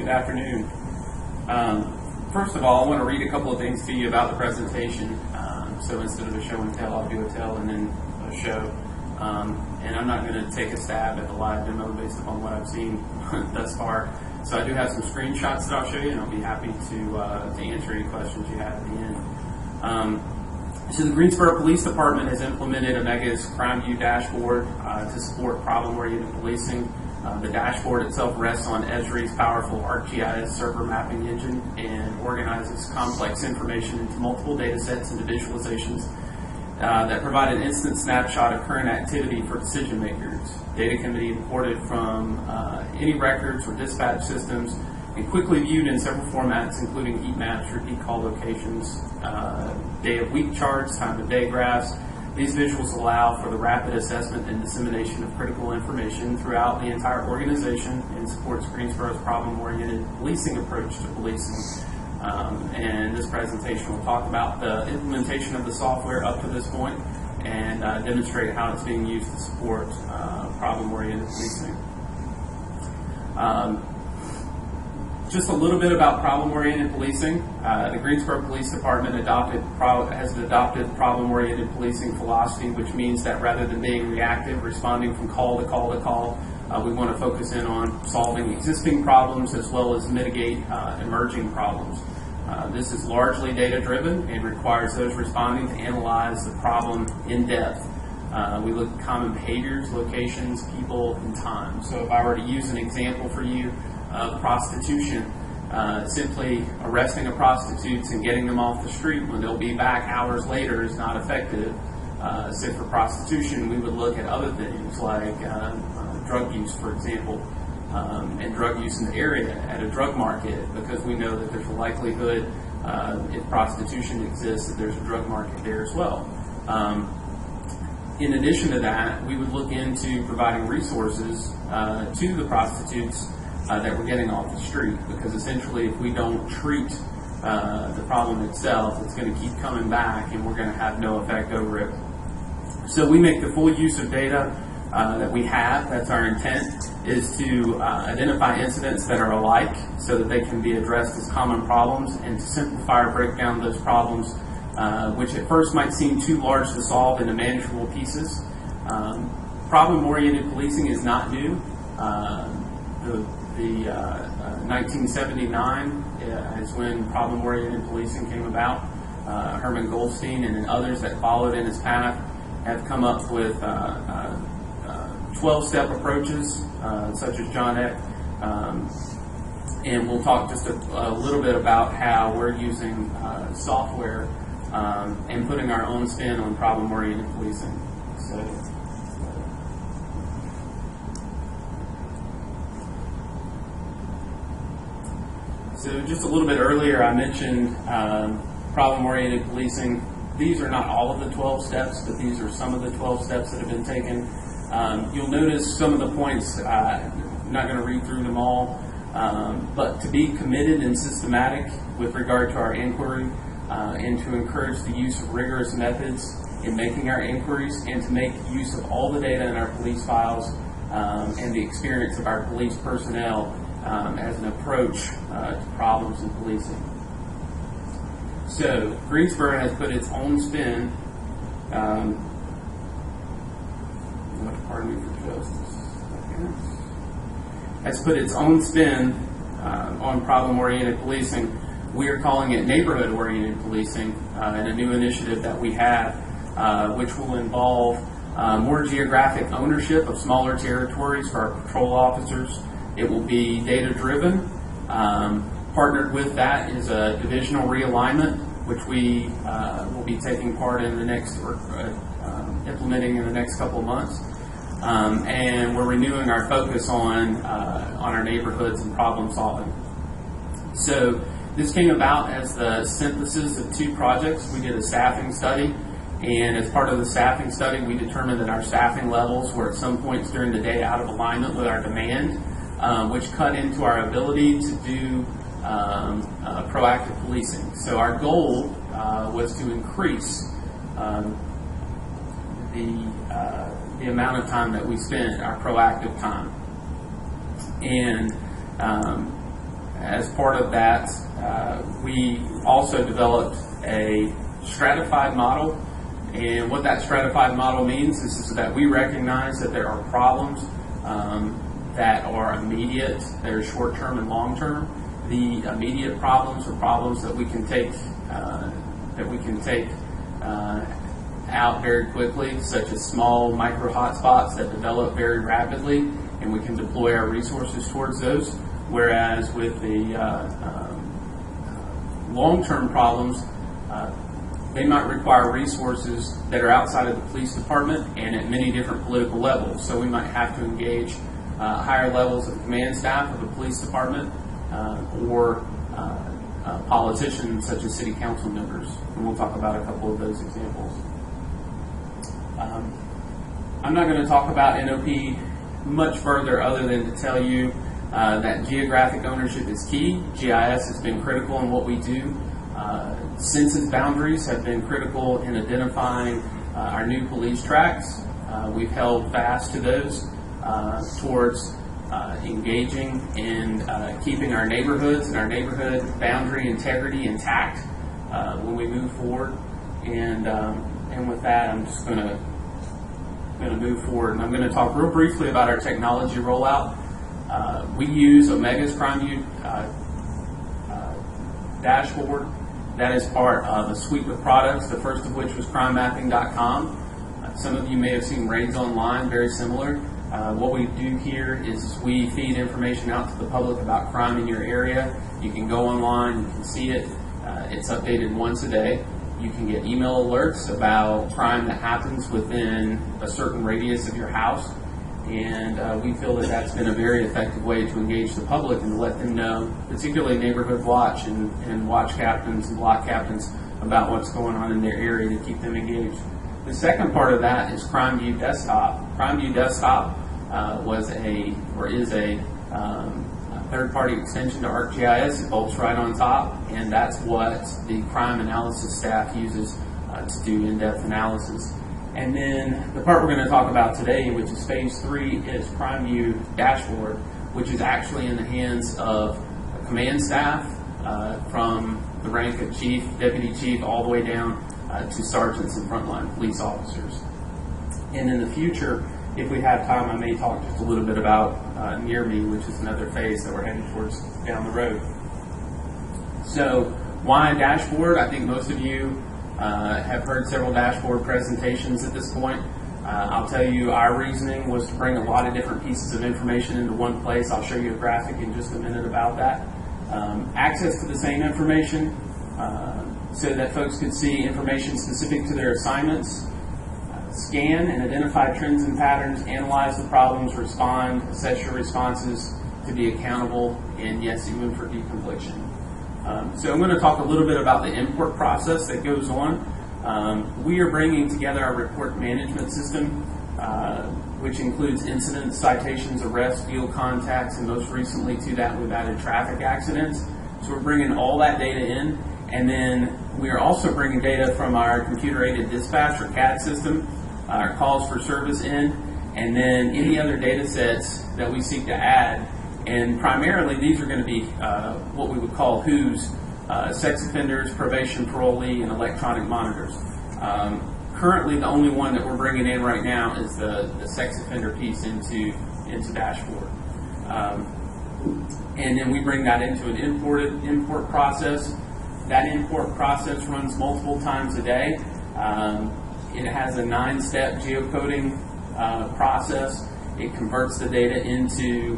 Good afternoon. First of all, I want to read a couple of things to you about the presentation. So instead of a show and tell, I'll do a tell and then a show. And I'm not going to take a stab at the live demo based upon what I've seen thus far. So I do have some screenshots that I'll show you, and I'll be happy to answer any questions you have at the end. So the Greensboro Police Department has implemented Omega's CrimeView Dashboard to support problem-oriented policing. The dashboard itself rests on Esri's powerful ArcGIS server mapping engine and organizes complex information into multiple data sets and visualizations that provide an instant snapshot of current activity for decision makers. Data can be imported from any records or dispatch systems and quickly viewed in several formats, including heat maps, repeat call locations, day of week charts, time of day graphs. These visuals allow for the rapid assessment and dissemination of critical information throughout the entire organization and supports Greensboro's problem-oriented policing approach to policing. And this presentation will talk about the implementation of the software up to this point and demonstrate how it's being used to support problem-oriented policing. Just a little bit about problem-oriented policing. The Greensboro Police Department has adopted problem-oriented policing philosophy, which means that rather than being reactive, responding from call to call to call, we want to focus in on solving existing problems as well as mitigate emerging problems. This is largely data-driven and requires those responding to analyze the problem in depth. We look at common behaviors, locations, people, and time. So if I were to use an example for you of prostitution, simply arresting a prostitute and getting them off the street when they'll be back hours later is not effective. So for prostitution, we would look at other things like drug use, for example, and drug use in the area at a drug market, because we know that there's a likelihood if prostitution exists that there's a drug market there as well. In addition to that, we would look into providing resources to the prostitutes that we're getting off the street, because essentially if we don't treat the problem itself, it's going to keep coming back and we're going to have no effect over it. So we make the full use of data that we have. That's our intent, is to identify incidents that are alike so that they can be addressed as common problems, and to simplify or break down those problems which at first might seem too large to solve into manageable pieces. Problem-oriented policing is not new. The 1979 is when problem-oriented policing came about. Herman Goldstein and then others that followed in his path have come up with 12-step approaches, such as John Eck. And we'll talk just a little bit about how we're using software and putting our own spin on problem-oriented policing. So just a little bit earlier, I mentioned problem-oriented policing. These are not all of the 12 steps, but these are some of the 12 steps that have been taken. You'll notice some of the points, I'm not going to read through them all, but to be committed and systematic with regard to our inquiry, and to encourage the use of rigorous methods in making our inquiries, and to make use of all the data in our police files and the experience of our police personnel as an approach to problems in policing. So Greensboro has put its own spin, pardon me for just a second, has put its own spin on problem-oriented policing. We are calling it neighborhood-oriented policing, and a new initiative that we have, which will involve more geographic ownership of smaller territories for our patrol officers. It will be data-driven. Partnered with that is a divisional realignment, which we will be taking part in the next, implementing in the next couple of months. And we're renewing our focus on our neighborhoods and problem solving. So this came about as the synthesis of two projects. We did a staffing study, and as part of the staffing study, we determined that our staffing levels were at some points during the day out of alignment with our demand, which cut into our ability to do proactive policing. So our goal was to increase the amount of time that we spent, our proactive time. And as part of that, we also developed a stratified model. And what that stratified model means is that we recognize that there are problems that are immediate, that are short-term and long-term. The immediate problems are problems that we can take out very quickly, such as small micro hotspots that develop very rapidly, and we can deploy our resources towards those. Whereas with the long-term problems, they might require resources that are outside of the police department and at many different political levels. So we might have to engage higher levels of command staff of the police department or politicians such as city council members. And we'll talk about a couple of those examples. I'm not going to talk about NOP much further other than to tell you that geographic ownership is key. GIS has been critical in what we do. Census boundaries have been critical in identifying our new police tracks. We've held fast to those towards engaging and keeping our neighborhoods and our neighborhood boundary integrity intact when we move forward. And with that, I'm just going to move forward, and I'm going to talk real briefly about our technology rollout. We use Omega's CrimeView Dashboard. That is part of a suite of products, the first of which was crimemapping.com. Some of you may have seen raids online, very similar. What we do here is we feed information out to the public about crime in your area. You can go online, you can see it. It's updated once a day. You can get email alerts about crime that happens within a certain radius of your house. And we feel that that's been a very effective way to engage the public and to let them know, particularly neighborhood watch and watch captains and block captains, about what's going on in their area to keep them engaged. The second part of that is CrimeView Desktop. CrimeView Desktop is a third-party extension to ArcGIS. It bolts right on top, and that's what the crime analysis staff uses to do in-depth analysis. And then the part we're going to talk about today, which is phase 3, is CrimeView Dashboard, which is actually in the hands of command staff from the rank of chief, deputy chief, all the way down to sergeants and frontline police officers. And in the future, if we have time, I may talk just a little bit about Near Me, which is another phase that we're heading towards down the road. So why a dashboard? I think most of you have heard several dashboard presentations at this point. I'll tell you our reasoning was to bring a lot of different pieces of information into one place. I'll show you a graphic in just a minute about that. Access to the same information so that folks could see information specific to their assignments, scan and identify trends and patterns, analyze the problems, respond, assess your responses to be accountable, and yes, even for deconfliction. So I'm going to talk a little bit about the import process that goes on. We are bringing together our report management system, which includes incidents, citations, arrests, field contacts, and most recently to that we've added traffic accidents. So we're bringing all that data in, and then we are also bringing data from our computer-aided dispatch or CAD system, our calls for service in, and then any other data sets that we seek to add. And primarily, these are going to be what we would call WHOs, sex offenders, probation, parolee, and electronic monitors. Currently, the only one that we're bringing in right now is the sex offender piece into Dashboard. And then we bring that into an import process. That import process runs multiple times a day. It has a 9-step geocoding process. It converts the data into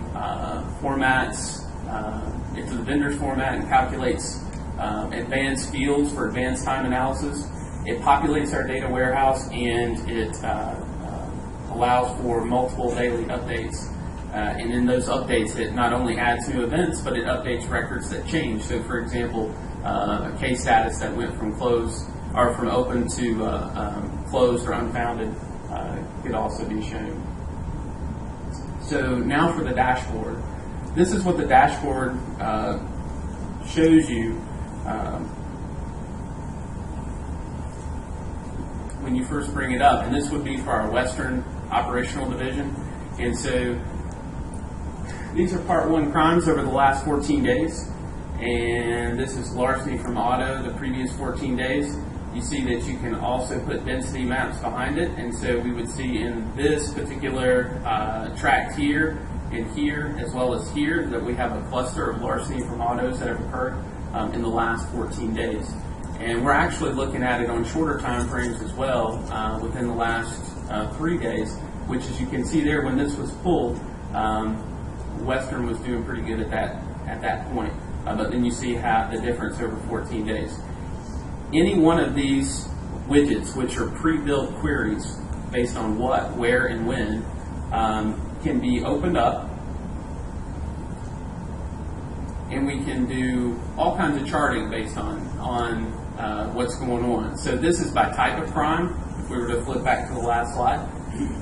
formats, into the vendor's format, and calculates advanced fields for advanced time analysis. It populates our data warehouse, and it allows for multiple daily updates. And in those updates, it not only adds new events, but it updates records that change. So, for example, a case status that went from closed or from open to closed or unfounded could also be shown. So now for the dashboard. This is what the dashboard shows you when you first bring it up, and this would be for our Western Operational Division. And so these are Part 1 crimes over the last 14 days. and this is larceny from auto the previous 14 days. You see that you can also put density maps behind it, and so we would see in this particular tract here and here, as well as here, that we have a cluster of larceny from autos that have occurred in the last 14 days. And we're actually looking at it on shorter time frames as well, within the last 3 days, which, as you can see there, when this was pulled, Western was doing pretty good at that point. But then you see how the difference over 14 days. Any one of these widgets, which are pre-built queries based on what, where, and when, can be opened up, and we can do all kinds of charting based on what's going on. So this is by type of crime. If we were to flip back to the last slide,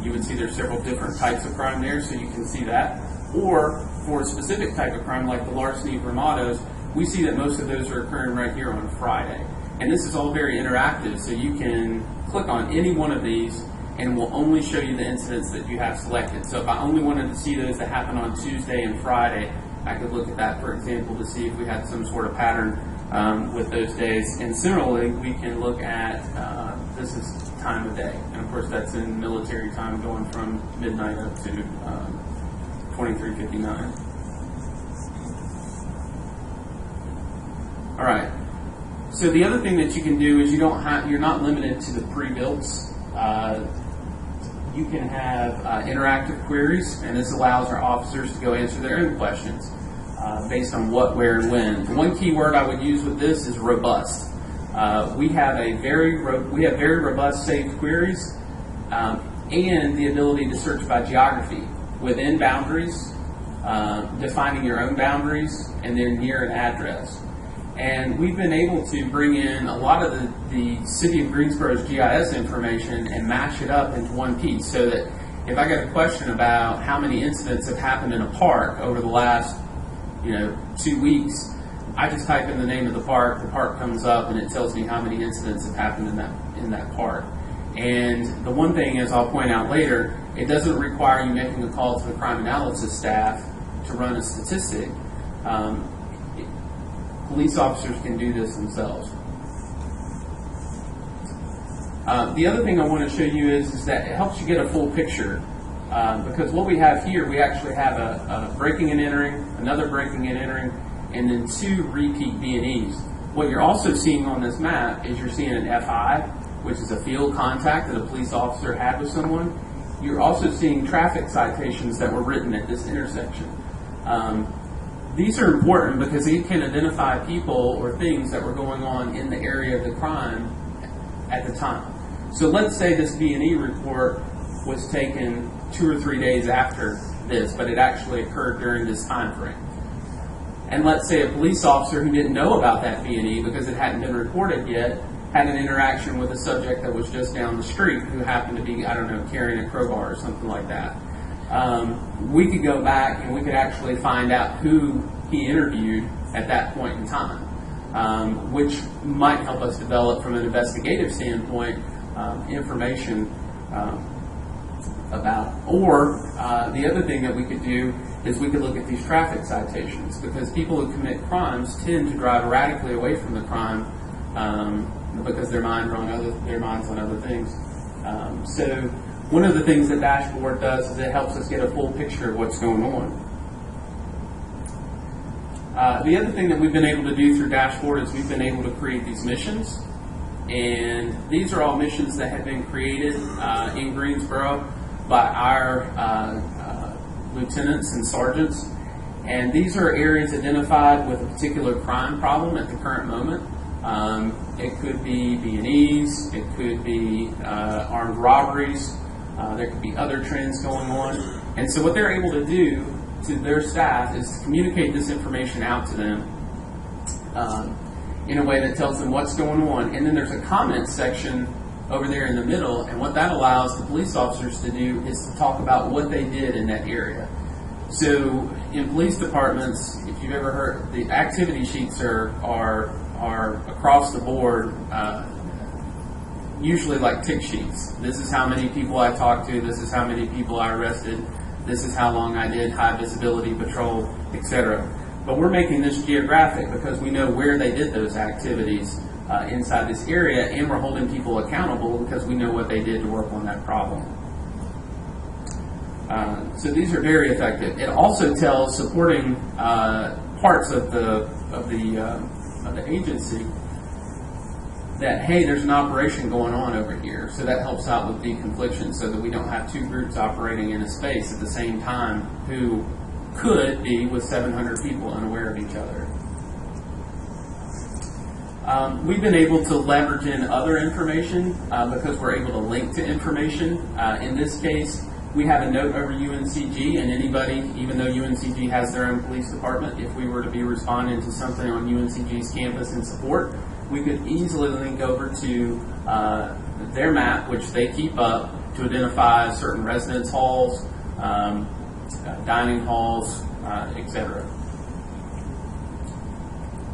you would see there's several different types of crime there, so you can see that. Or for a specific type of crime, like the larceny from autos, we see that most of those are occurring right here on Friday. And this is all very interactive, so you can click on any one of these and it will only show you the incidents that you have selected. So if I only wanted to see those that happen on Tuesday and Friday, I could look at that, for example, to see if we had some sort of pattern with those days. And similarly, we can look at, this is time of day. And of course, that's in military time, going from midnight up to 23:59. All right. So the other thing that you can do is you're not limited to the pre-builts. You can have interactive queries, and this allows our officers to go answer their own questions based on what, where, and when. The one key word I would use with this is robust. We have very robust saved queries and the ability to search by geography within boundaries, defining your own boundaries, and then near an address. And we've been able to bring in a lot of the City of Greensboro's GIS information and match it up into one piece, so that if I get a question about how many incidents have happened in a park over the last 2 weeks, I just type in the name of the park comes up, and it tells me how many incidents have happened in that park. And the one thing, as I'll point out later, it doesn't require you making a call to the crime analysis staff to run a statistic. Police officers can do this themselves. The other thing I want to show you is that it helps you get a full picture, because what we have here, we actually have a breaking and entering, another breaking and entering, and then 2 repeat B&Es. What you're also seeing on this map is you're seeing an FI, which is a field contact that a police officer had with someone. You're also seeing traffic citations that were written at this intersection. These are important because they can identify people or things that were going on in the area of the crime at the time. So let's say this B&E report was taken 2 or 3 days after this, but it actually occurred during this time frame. And let's say a police officer who didn't know about that B&E because it hadn't been reported yet had an interaction with a subject that was just down the street who happened to be, carrying a crowbar or something like that. We could go back and we could actually find out who he interviewed at that point in time, which might help us develop, from an investigative standpoint, information about. Or the other thing that we could do is we could look at these traffic citations, because people who commit crimes tend to drive radically away from the crime because their mind's on other things. So one of the things that Dashboard does is it helps us get a full picture of what's going on. The other thing that we've been able to do through Dashboard is we've been able to create these missions. And these are all missions that have been created in Greensboro by our lieutenants and sergeants. And these are areas identified with a particular crime problem at the current moment. It could be B&Es, it could be armed robberies, there could be other trends going on. And so what they're able to do to their staff is to communicate this information out to them in a way that tells them what's going on. And then there's a comment section over there in the middle, and what that allows the police officers to do is to talk about what they did in that area. So in police departments, if you've ever heard, the activity sheets are across the board, usually like tick sheets. This is how many people I talked to, this is how many people I arrested, this is how long I did high visibility patrol, etc. But we're making this geographic because we know where they did those activities inside this area, and we're holding people accountable because we know what they did to work on that problem. So these are very effective. It also tells supporting parts of the agency that, hey, there's an operation going on over here. So that helps out with deconfliction so that we don't have two groups operating in a space at the same time who could be with 700 people unaware of each other. We've been able to leverage in other information because we're able to link to information. In this case, we have a note over UNCG, and anybody, even though UNCG has their own police department, if we were to be responding to something on UNCG's campus in support, we could easily link over to their map, which they keep up, to identify certain residence halls, dining halls, etc.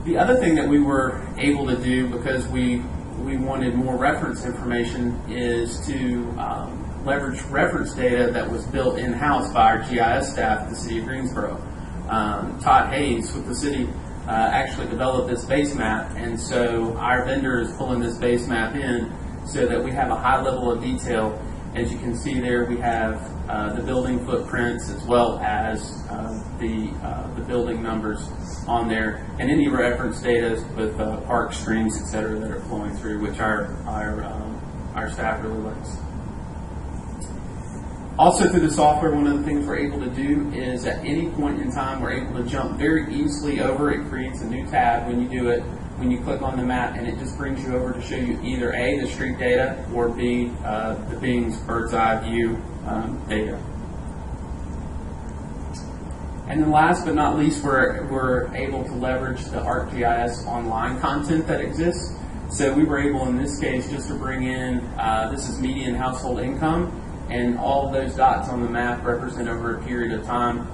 The other thing that we were able to do, because we wanted more reference information, is to leverage reference data that was built in-house by our GIS staff at the City of Greensboro. Todd Hayes with the city actually developed this base map, and so our vendor is pulling this base map in so that we have a high level of detail. As you can see there, we have the building footprints as well as the building numbers on there, and any reference data with park streams, etc., that are flowing through, which our staff really likes. Also, through the software, one of the things we're able to do is at any point in time, we're able to jump very easily over. It creates a new tab when you do it, when you click on the map, and it just brings you over to show you either A, the street data, or B, the Bing's bird's eye view data. And then last but not least, we're able to leverage the ArcGIS online content that exists. So we were able, in this case, just to bring in, this is median household income, and all of those dots on the map represent over a period of time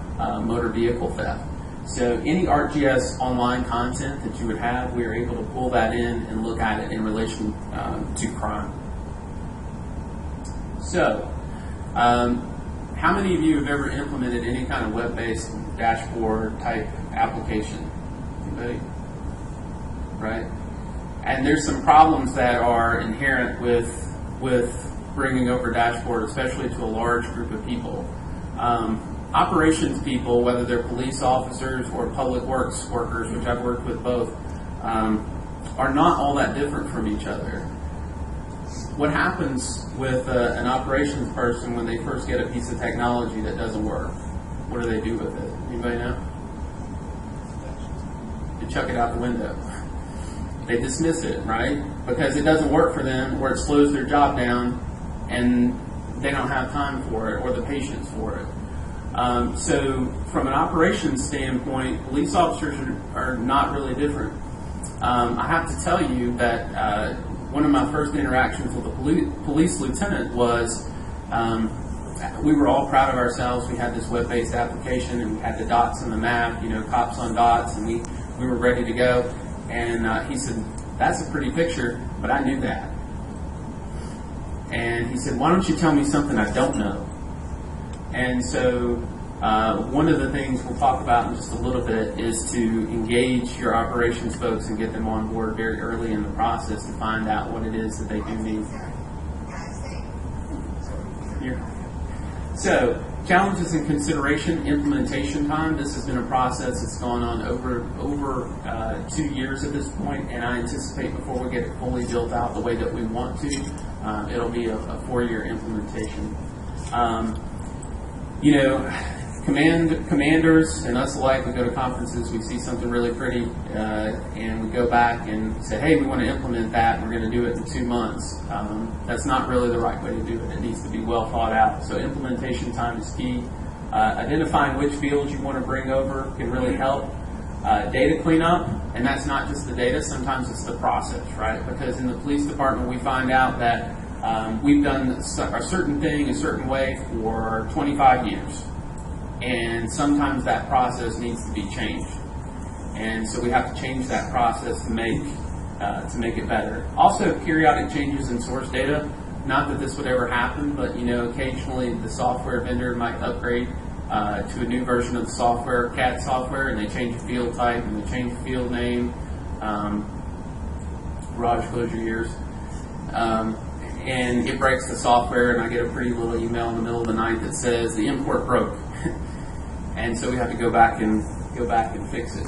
motor vehicle theft. So any ArcGIS online content that you would have, we are able to pull that in and look at it in relation to crime. So, how many of you have ever implemented any kind of web-based dashboard type application? Anybody? Right? And there's some problems that are inherent with bringing over dashboard, especially to a large group of people. Operations people, whether they're police officers or public works workers, which I've worked with both, are not all that different from each other. What happens with an operations person when they first get a piece of technology that doesn't work? What do they do with it? Anybody know? They chuck it out the window. They dismiss it, right? Because it doesn't work for them, or it slows their job down, and they don't have time for it or the patience for it. So from an operations standpoint, police officers are not really different. I have to tell you that one of my first interactions with a police lieutenant was we were all proud of ourselves. We had this web-based application, and we had the dots on the map, you know, cops on dots, and we were ready to go. And he said, "That's a pretty picture, but I knew that." And he said, "Why don't you tell me something I don't know?" And so one of the things we'll talk about in just a little bit is to engage your operations folks and get them on board very early in the process to find out what it is that they do need. Here. So, challenges and consideration, implementation time. This has been a process that's gone on over 2 years at this point, and I anticipate before we get it fully built out the way that we want to, it'll be a 4-year implementation. You know, commanders and us alike, we go to conferences, we see something really pretty, and we go back and say, hey, we want to implement that, and we're going to do it in 2 months. That's not really the right way to do it. It needs to be well thought out. So implementation time is key. Identifying which fields you want to bring over can really help. Data cleanup, and that's not just the data, sometimes it's the process, right? Because in the police department, we find out that we've done a certain thing a certain way for 25 years. And sometimes that process needs to be changed. And so we have to change that process to make it better. Also, periodic changes in source data. Not that this would ever happen, but you know, occasionally the software vendor might upgrade to a new version of the software, CAD software, and they change the field type and they change the field name. Raj, close your ears. And it breaks the software, and I get a pretty little email in the middle of the night that says the import broke, and so we have to go back and fix it.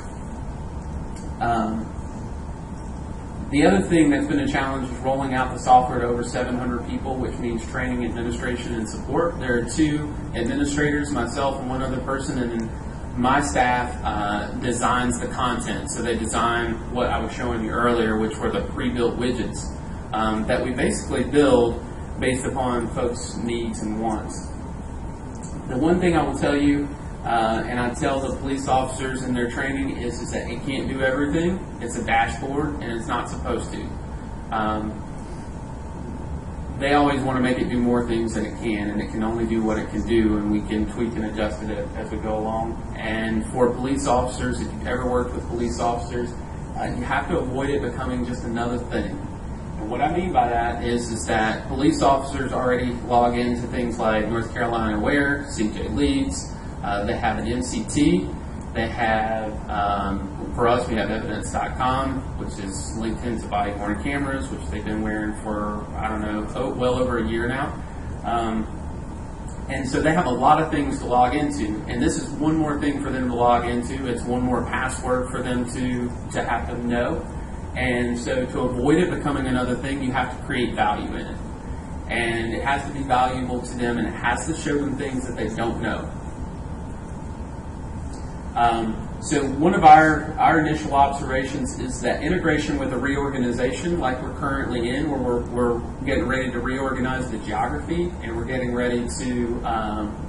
The other thing that's been a challenge is rolling out the software to over 700 people, which means training, administration, and support. There are 2 administrators, myself and one other person, and then my staff designs the content. So they design what I was showing you earlier, which were the pre-built widgets that we basically build based upon folks' needs and wants. The one thing I will tell you, and I tell the police officers in their training, is that it can't do everything. It's a dashboard, and it's not supposed to. They always want to make it do more things than it can, and it can only do what it can do, and we can tweak and adjust it as we go along. And for police officers, if you've ever worked with police officers, you have to avoid it becoming just another thing. And what I mean by that is that police officers already log into things like North Carolina Aware, CJ Leads. They have an MCT. They have, for us, we have evidence.com, which is linked into body-worn cameras, which they've been wearing for, I don't know, well over a year now. And so they have a lot of things to log into. And this is one more thing for them to log into. It's one more password for them to have to know. And so to avoid it becoming another thing, you have to create value in it. And it has to be valuable to them, and it has to show them things that they don't know. So one of our initial observations is that integration with a reorganization like we're currently in, where we're getting ready to reorganize the geography, and we're getting ready to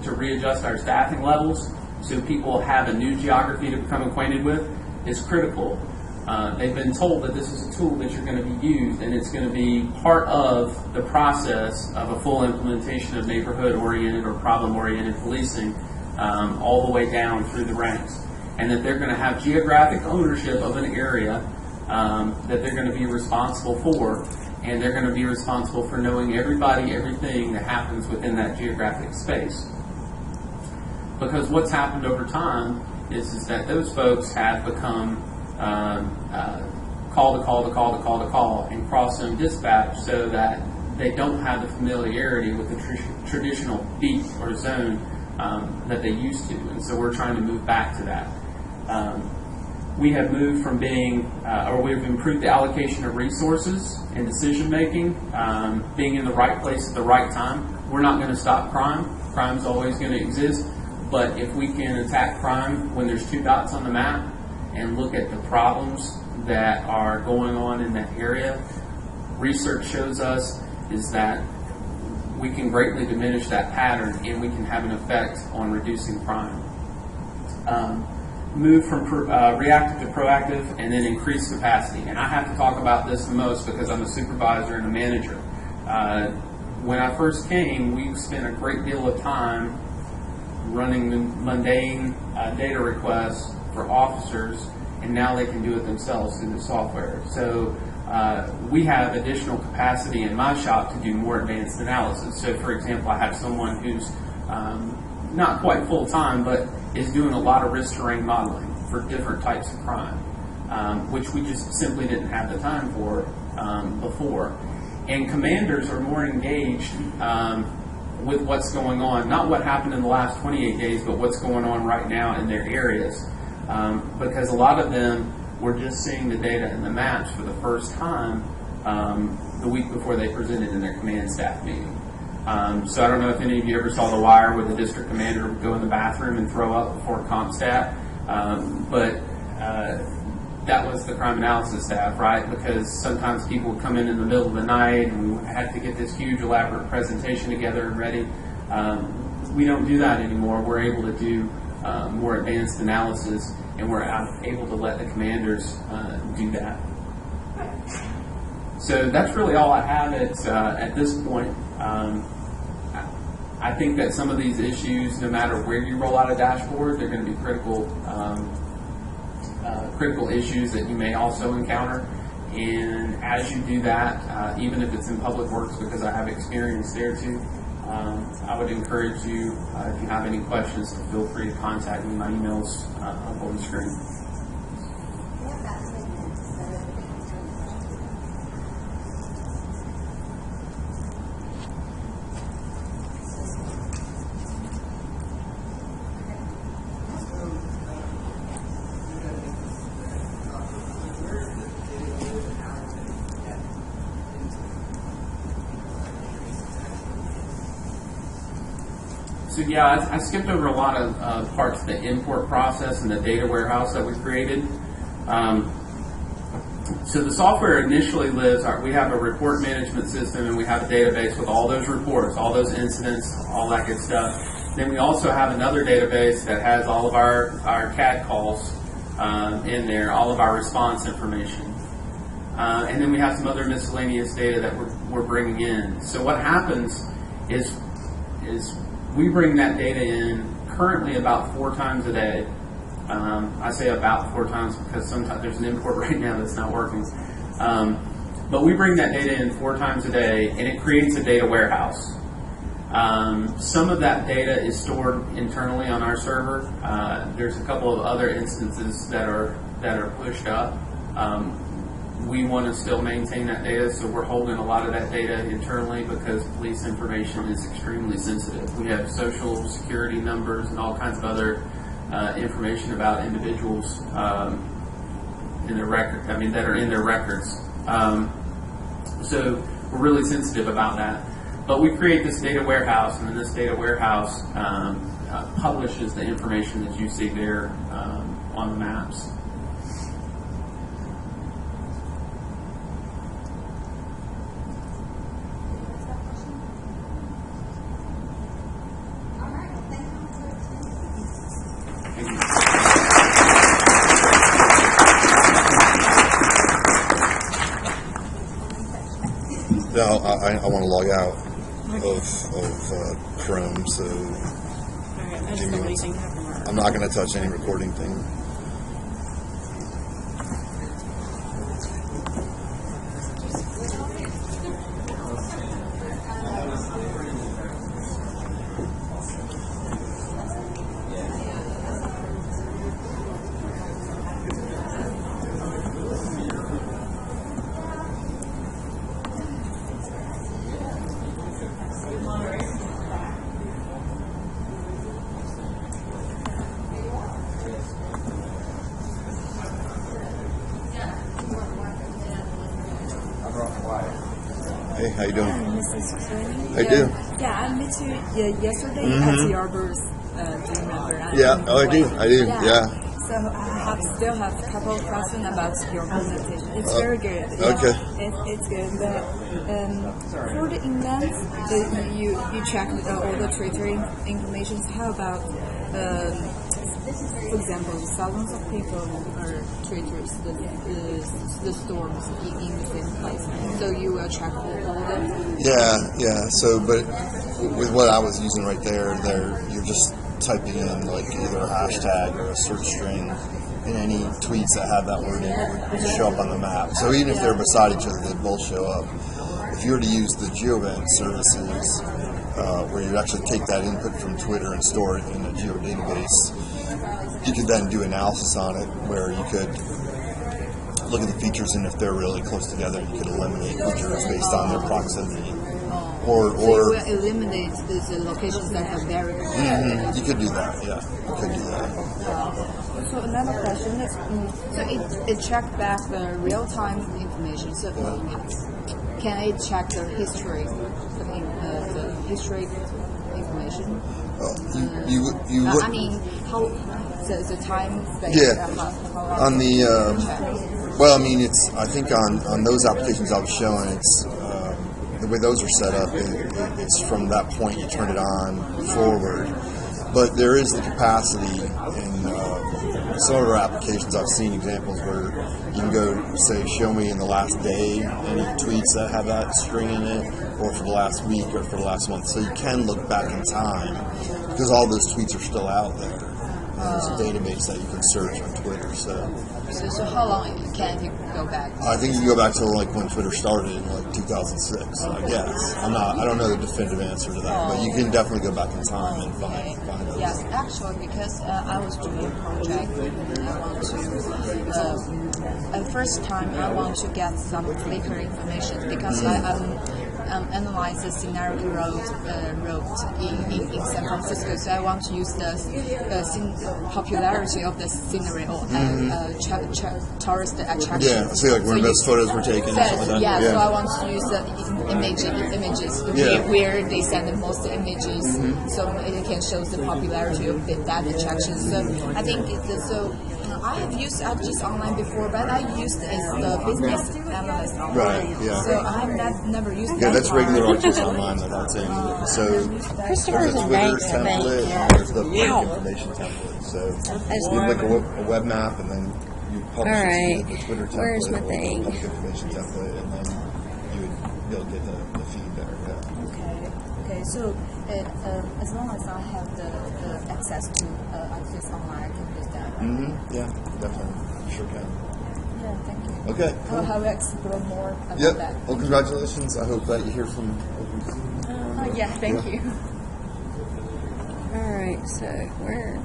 readjust our staffing levels so people have a new geography to become acquainted with, is critical. They've been told that this is a tool that you're going to be used, and it's going to be part of the process of a full implementation of neighborhood-oriented or problem-oriented policing, all the way down through the ranks. And that they're going to have geographic ownership of an area that they're going to be responsible for, and they're going to be responsible for knowing everybody, everything that happens within that geographic space. Because what's happened over time is that those folks have become call and cross-zone dispatch, so that they don't have the familiarity with the traditional beat or zone that they used to. And so we're trying to move back to that. We have moved from being, or we've improved the allocation of resources and decision making, being in the right place at the right time. We're not going to stop crime. Crime's always going to exist. But if we can attack crime when there's 2 dots on the map and look at the problems that are going on in that area, research shows us is that we can greatly diminish that pattern, and we can have an effect on reducing crime. Move from reactive to proactive, and then increase capacity. And I have to talk about this the most because I'm a supervisor and a manager. When I first came, we spent a great deal of time running mundane data requests for officers, and now they can do it themselves through the software. So we have additional capacity in my shop to do more advanced analysis. So for example, I have someone who's not quite full-time, but is doing a lot of risk terrain modeling for different types of crime, which we just simply didn't have the time for before. And commanders are more engaged with what's going on, not what happened in the last 28 days, but what's going on right now in their areas. Because a lot of them were just seeing the data and the maps for the first time the week before they presented in their command staff meeting. So I don't know if any of you ever saw The Wire where the district commander would go in the bathroom and throw up before comp staff, but that was the crime analysis staff, right? Because sometimes people would come in the middle of the night and we had to get this huge elaborate presentation together and ready. We don't do that anymore. We're able to do more advanced analysis, and we're able to let the commanders do that. So that's really all I have at this point. I think that some of these issues, no matter where you roll out a dashboard, they're going to be critical issues that you may also encounter. And as you do that, even if it's in public works, because I have experience there too, I would encourage you, if you have any questions, to feel free to contact me. My email's up on the screen. So yeah, I skipped over a lot of parts of the import process and the data warehouse that we created. So the software initially lives, we have a report management system, and we have a database with all those reports, all those incidents, all that good stuff. Then we also have another database that has all of our CAD calls in there, all of our response information. And then we have some other miscellaneous data that we're bringing in. So what happens is we bring that data in currently about 4 times a day. I say about 4 times because sometimes there's an import right now that's not working. But we bring that data in 4 times a day, and it creates a data warehouse. Some of that data is stored internally on our server. There's a couple of other instances that are pushed up. We want to still maintain that data, so we're holding a lot of that data internally because police information is extremely sensitive. We have social security numbers and all kinds of other information about individuals in their record. I mean, that are in their records. So we're really sensitive about that. But we create this data warehouse, and then this data warehouse publishes the information that you see there on the maps. Now, I want to log out of Chrome, so I'm not going to touch any recording thing. Hey, how you doing? I do. Yeah, I met you yesterday at the Arbors. Do you remember? I do. Yeah. So I still have a couple of questions about your presentation. It's very good. Okay. It's good. But for the index, you checked all the treasury information. How about for example, thousands of people are treaters the storms in the same place. So you will check all of them? Yeah. So, but with what I was using right there, you're just typing in like either a hashtag or a search string, and any tweets that have that word in it will show up on the map. So even if they're beside each other, they both show up. If you were to use the GeoEvent services, where you actually take that input from Twitter and store it in a geo database, you could then do analysis on it, where you could look at the features, and if they're really close together, you could eliminate features based on their proximity. So you will eliminate the locations that are very close. Mm-hmm. You could do that, yeah. You could do that. So another question is, so it checks back the real-time information. So can it check the history, the history information? You I mean, how the time space? Yeah. On the well, I mean, I think on those applications I was showing, it's the way those are set up. It's from that point you turn it on forward. But there is the capacity in some of our applications. I've seen examples where you can go say, show me in the last day any tweets that have that string in it, or for the last week, or for the last month. So you can look back in time because all those tweets are still out there. And there's a database that you can search on Twitter. So So how long can it go back? I think you can go back to like when Twitter started in like 2006. I guess I don't know the definitive answer to that, but you can definitely go back in time and find those. Yes, actually, because I was doing a project and I want to. First time I want to get some Flickr information because I'm analyze the scenario road in San Francisco. So I want to use the popularity of the scenario and tourist attraction. Yeah, so like when those photos were taken. And stuff like that. So I want to use the images where they send the most images, so it can show the popularity of that attraction. So I think so. I have used ArcGIS online before, but I used as the business analyst online. Right, yeah. So I have never used that. Yeah, that's regular ArcGIS online that I'd say. So there's a Twitter template and there's the public information template. So you have like a web map and then you publish it to the Twitter template Where's my or the thing? public information template, and then you would be able to get the feed there. Yeah. Okay. So as long as I have the access to ArcGIS online, I can use that. Yeah, definitely. You sure can. Yeah, thank you. Okay. I'll have explore more about Yep. that. Well, congratulations. I hope that you hear from. Yeah, thank you. All right, so where?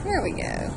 There we go.